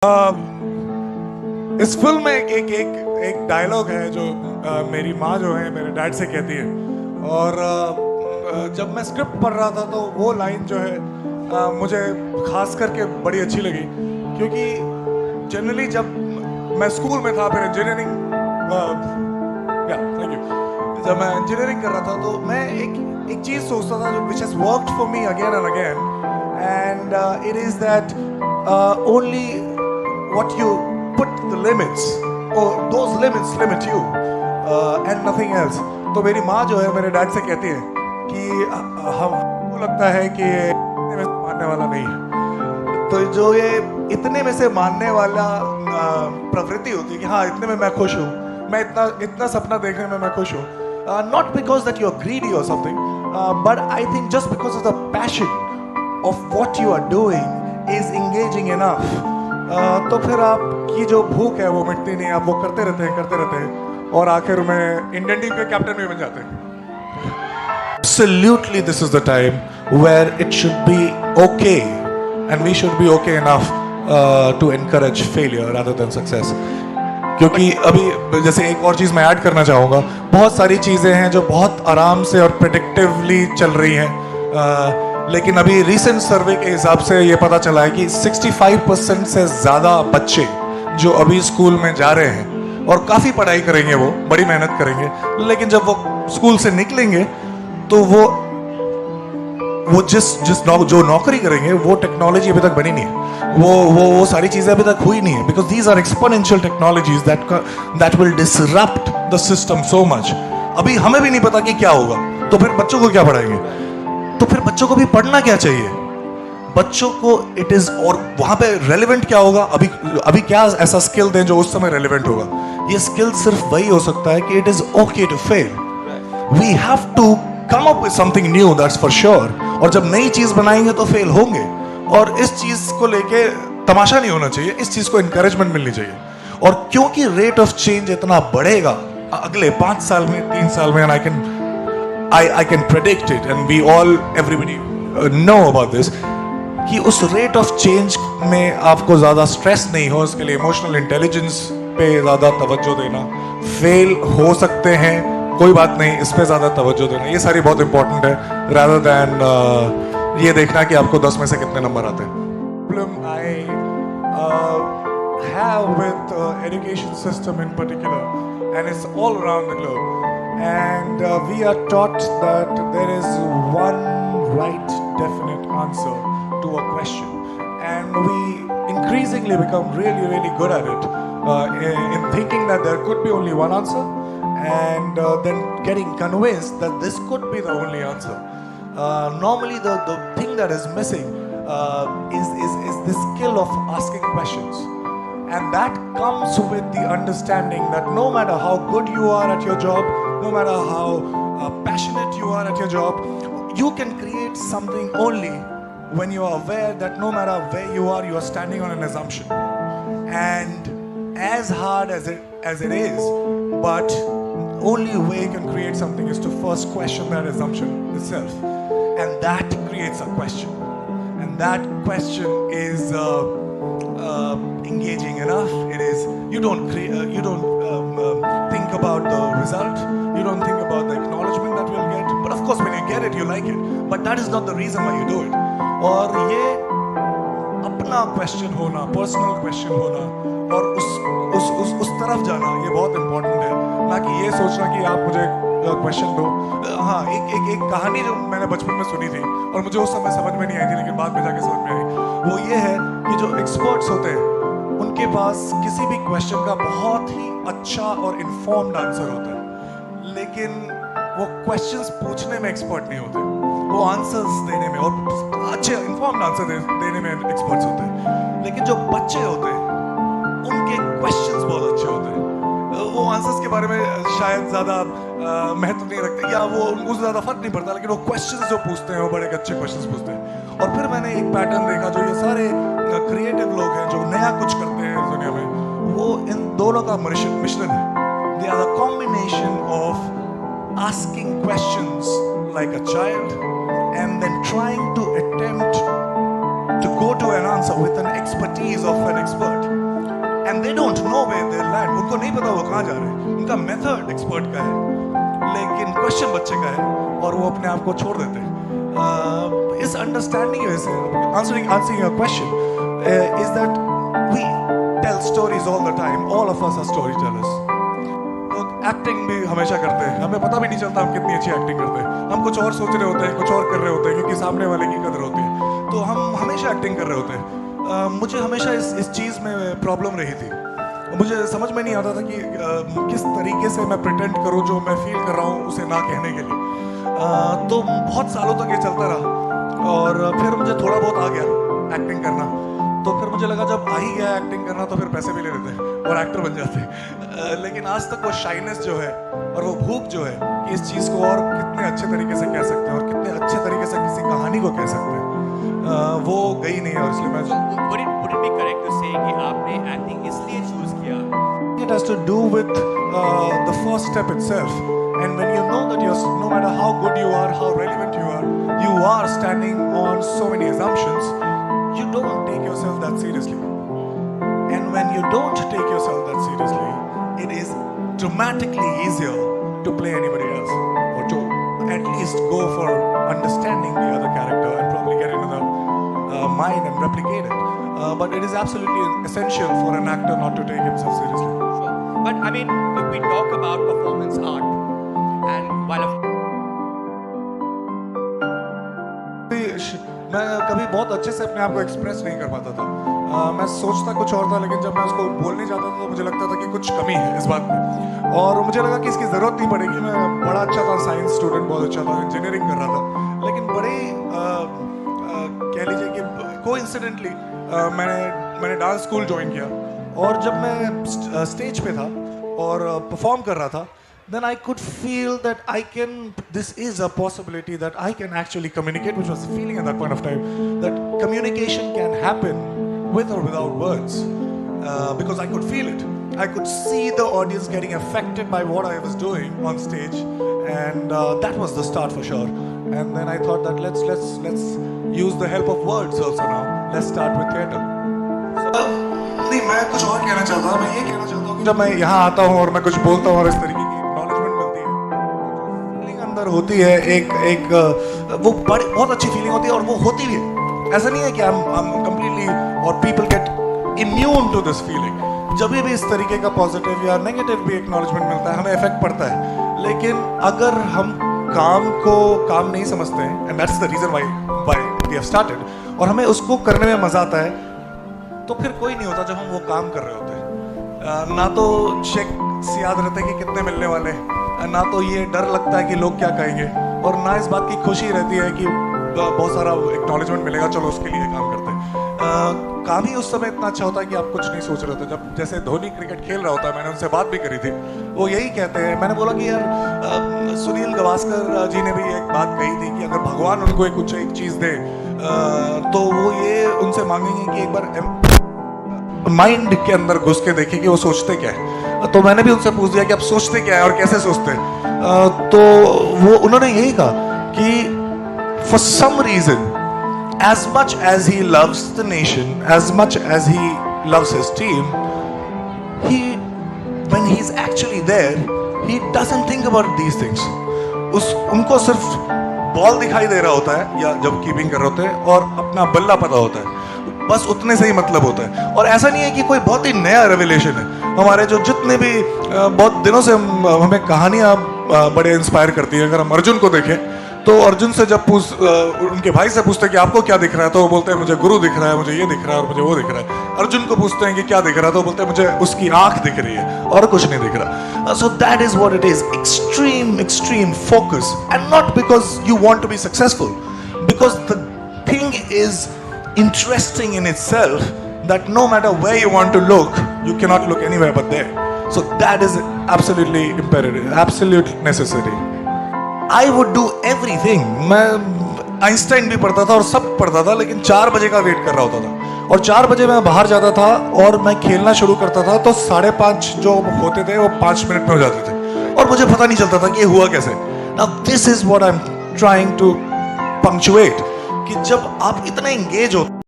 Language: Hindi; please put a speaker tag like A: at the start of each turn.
A: इस फिल्म में एक डायलॉग है जो मेरी माँ जो है मेरे डैड से कहती है। और जब मैं स्क्रिप्ट पढ़ रहा था तो वो लाइन जो है मुझे खास करके बड़ी अच्छी लगी, क्योंकि जनरली जब मैं स्कूल में था, फिर इंजीनियरिंग थैंक यू, जब मैं इंजीनियरिंग कर रहा था तो मैं एक चीज़ सोचता था जो which has worked for me again and again, and it is that only what you put the limits, or those limits limit you, and nothing else. तो मेरी माँ जो है मेरे डैड से कहती है कि हमको लगता है कि ये इतने में से मानने वाला नहीं है। तो जो ये इतने में से मानने वाला प्रवृत्ति होती है कि हाँ इतने में मैं खुश हूँ, मैं इतना सपना देखने में मैं खुश हूँ, not because that you are greedy or something, but I think just because of the passion of what you are doing is engaging enough. तो फिर आपकी जो भूख है वो मिटती नहीं, आप वो करते रहते हैं और आखिर में इंडियन टीम के कैप्टन भी बन जाते हैं। Absolutely, this is the time where it should be okay, and we should be okay enough to encourage failure rather than success. क्योंकि अभी जैसे एक और चीज़ मैं ऐड करना चाहूँगा, बहुत सारी चीज़ें हैं जो बहुत आराम से और प्रेडिक्टिवली चल रही हैं, लेकिन अभी रिसेंट सर्वे के हिसाब से ये पता चला है कि 65% से ज़्यादा बच्चे जो अभी स्कूल में जा रहे हैं और काफ़ी पढ़ाई करेंगे, वो बड़ी मेहनत करेंगे, लेकिन जब वो स्कूल से निकलेंगे तो वो जो नौकरी करेंगे वो टेक्नोलॉजी अभी तक बनी नहीं है, वो सारी चीज़ें अभी तक हुई नहीं है, because these are exponential technologies that will disrupt the system so much. अभी हमें भी नहीं पता कि क्या होगा, तो फिर बच्चों को क्या पढ़ाएंगे? तो फिर बच्चों को भी पढ़ना क्या चाहिए? बच्चों को इट इज, और वहां पे रेलेवेंट क्या होगा? अभी क्या ऐसा स्किल दें जो उस समय रेलेवेंट होगा? ये स्किल सिर्फ वही हो सकता है कि it is okay to fail. We have to come up with something new, that's for sure. और जब नई चीज बनाएंगे तो फेल होंगे, और इस चीज को लेके तमाशा नहीं होना चाहिए, इस चीज को इंकरेजमेंट मिलनी चाहिए। और क्योंकि रेट ऑफ चेंज इतना बढ़ेगा अगले 5 साल में, 3 साल में, and I can predict it, and everybody know about this, कि उस रेट ऑफ चेंज में आपको ज़्यादा स्ट्रेस नहीं हो, उसके लिए इमोशनल इंटेलिजेंस पे ज़्यादा तवज्जो देना, फेल हो सकते हैं कोई बात नहीं, इस पे ज़्यादा तवज्जो देना, ये सारी बहुत इंपॉर्टेंट है, rather than ये देखना कि आपको 10 में से कितने नंबर आते हैं। Problem I have with education system in particular, and it's all around the globe. And we are taught that there is one right, definite answer to a question, and we increasingly become really, really good at it, in thinking that there could be only one answer, and then getting convinced that this could be the only answer. Normally, the thing that is missing is the skill of asking questions, and that comes with the understanding that no matter how good you are at your job, no matter how passionate you are at your job, you can create something only when you are aware that no matter where you are standing on an assumption. And as hard as it is, but only way you can create something is to first question that assumption itself, and that creates a question, and that question is engaging enough. It is, you don't think about the result, you don't think about the acknowledgement that you'll get, but of course when you get it you like it, but that is not the reason why you do it. और ये अपना क्वेश्चन होना, पर्सनल क्वेश्चन होना, और उस तरफ जाना, ये बहुत इंपॉर्टेंट है, ना कि ये सोचना कि आप मुझे क्वेश्चन दो। हाँ, एक कहानी जो मैंने बचपन में सुनी थी और मुझे उस समय समझ में नहीं आई थी, लेकिन बाद में जाके समझ में आई, वो ये है कि जो एक्सपर्ट्स होते हैं उनके पास किसी भी क्वेश्चन का बहुत ही अच्छा और इन्फॉर्म्ड आंसर होता है, लेकिन वो क्वेश्चंस पूछने में एक्सपर्ट नहीं होते, वो आंसर्स देने में और अच्छे इन्फॉर्म्ड आंसर देने में एक्सपर्ट्स होते हैं। लेकिन जो बच्चे होते हैं उनके क्वेश्चंस बहुत अच्छे होते हैं, वो आंसर्स के बारे में शायद ज़्यादा महत्व नहीं रखते, या वो उनको ज़्यादा फर्क नहीं पड़ता, लेकिन वो क्वेश्चंस जो पूछते हैं वो बड़े अच्छे क्वेश्चंस पूछते हैं। और फिर मैंने एक पैटर्न देखा, जो ये सारे क्रिएटिव लोग हैं जो नया कुछ करते हैं इस दुनिया में, वो इन दोनों का मिश्रण है। They are the combination of asking questions like a child and then trying to attempt to go to an answer with an expertise of an expert. उनको नहीं पता वो कहाँ जा रहे हैं, उनका मेथड एक्सपर्ट का है लेकिन क्वेश्चन बच्चे का है और वो अपने आप को छोड़ देते हैं। इस अंडरस्टैंडिंग की वजह से answering your question is that we tell stories all the time, all of us are storytellers। तो एक्टिंग भी हमेशा करते हैं, हमें पता भी नहीं चलता हम कितनी अच्छी एक्टिंग करते हैं, हम कुछ और सोच रहे होते हैं, कुछ और कर रहे होते हैं क्योंकि सामने वाले की कदर होती है, तो हम हमेशा एक्टिंग कर रहे होते हैं। मुझे हमेशा इस चीज़ में प्रॉब्लम रही थी, मुझे समझ में नहीं आता था कि किस तरीके से मैं प्रिटेंड करूं जो मैं फील कर रहा हूं उसे ना कहने के लिए। तो बहुत सालों तक ये चलता रहा और फिर मुझे थोड़ा बहुत आ गया एक्टिंग करना, तो फिर मुझे लगा जब आ ही गया एक्टिंग करना तो फिर पैसे भी ले लेते और एक्टर बन जाते। लेकिन आज तक वो शाइनेस जो है और वो भूख जो है कि इस चीज़ को और कितने अच्छे तरीके से कह सकते हैं और कितने अच्छे तरीके से किसी कहानी को कह सकते हैं, वो गई नहीं है। और इसलिए मैं
B: would it be correct to say कि आपने एक्टिंग इसलिए चूज किया?
A: It has to do with the first step itself, and when you know that no matter how good you are, how relevant you are standing on so many assumptions, you don't take yourself that seriously, and when you don't take yourself that seriously, it is dramatically easier to play anybody else or to at least go for understanding the other character and probably get into the mind and replicate it. But it is absolutely essential for an actor not to take himself seriously.
B: Sure. But I mean, if we talk about performance art, and while
A: मैं कभी बहुत अच्छे से अपने आप को एक्सप्रेस नहीं कर पाता था। मैं सोचता कुछ और था, लेकिन जब मैं उसको बोलने जाता था तो मुझे लगता था कि कुछ कमी है इस बात में, और मुझे लगा कि इसकी ज़रूरत नहीं पड़ेगी। मैं बड़ा अच्छा था, साइंस स्टूडेंट बहुत अच्छा था, इंजीनियरिंग कर रहा था, लेकिन बड़े कह लीजिए कि कोइंसिडेंटली मैंने डांस स्कूल ज्वाइन किया, और जब मैं स्टेज पे था और परफॉर्म कर रहा था, then I could feel that this is a possibility that I can actually communicate, which was the feeling at that point of time, that communication can happen with or without words, because I could feel it. I could see the audience getting affected by what I was doing on stage, and that was the start for sure. And then I thought that let's use the help of words also now. Let's start with theatre. नहीं, मैं कुछ और कहना चाहता हूँ। मैं ये कहना चाहता हूँ कि जब मैं यहाँ आता हूँ और मैं कुछ बोलता हूँ और इस तरीके की एक्नॉलेजमेंट मिलती है, फीलिंग अंदर होती है, एक वो बहुत अच्छी फीलिंग होती है, और वो होती भी है। ऐसा नहीं है कि I'm completely और people get immune to this feeling। जब भी इस तरीके का पॉजिटिव या नेगेटिव भी एक्नॉलेजमेंट मिलता है, हमें इफेक्ट पड़ता है, लेकिन अगर हम काम को काम नहीं समझते हैं, and that's the reason why we have started, और हमें उसको करने में मजा आता है, तो फिर कोई नहीं होता जब हम वो काम कर रहे होते हैं। ना तो चेक्स याद रहते हैं कि कितने मिलने वाले हैं, ना तो ये डर लगता है कि लोग क्या कहेंगे, और ना इस बात की खुशी रहती है कि बहुत सारा एक्नॉलेजमेंट मिलेगा, चलो उसके लिए काम करते हैं। काम ही उस समय इतना अच्छा होता है कि आप कुछ नहीं सोच रहे होते। जब जैसे धोनी क्रिकेट खेल रहा होता है, मैंने उनसे बात भी करी थी, वो यही कहते हैं। मैंने बोला कि यार सुनील गावस्कर जी ने भी एक बात कही थी कि अगर भगवान उनको एक चीज़ दे तो वो ये उनसे मांगेंगे कि एक बार माइंड के अंदर घुस के देखें कि वो सोचते क्या है। तो मैंने भी उनसे पूछ दिया कि आप सोचते क्या है और कैसे सोचते हैं। तो वो उन्होंने यही कहा कि for some reason, as much as he loves the nation, as much as he loves his team, when he's actually there, he doesn't think about these things. उनको सिर्फ बॉल दिखाई दे रहा होता है या जब कीपिंग कर रहे होते हैं, और अपना बल्ला पता होता है, बस उतने से ही मतलब होता है। और ऐसा नहीं है कि कोई बहुत ही नया रेवलेशन है। हमारे जो जितने भी बहुत दिनों से हमें कहानियाँ बड़े इंस्पायर करती है। अगर हम अर्जुन को देखें तो अर्जुन से जब उनके भाई से पूछते हैं कि आपको क्या दिख रहा है, तो वो बोलते हैं मुझे गुरु दिख रहा है, मुझे ये दिख रहा है और मुझे वो दिख रहा है। अर्जुन को पूछते हैं कि क्या दिख रहा है, तो बोलते हैं मुझे उसकी आंख दिख रही है और कुछ नहीं दिख रहा। So that is what it is, extreme focus, and not because you want to be successful, because the thing is interesting in itself, that no matter where you want to look, you cannot look anywhere but there. So that is absolutely imperative, absolutely necessary. I would do everything. मैं आइंस्टाइन भी पढ़ता था और सब पढ़ता था, लेकिन 4 बजे का वेट कर रहा होता था, और 4 बजे मैं बाहर जाता था और मैं खेलना शुरू करता था, तो 5:30 जो होते थे वो 5 मिनट में हो जाते थे, और मुझे पता नहीं चलता था कि ये हुआ कैसे। Now this is what I'm trying to punctuate, कि जब आप इतने एंगेज हो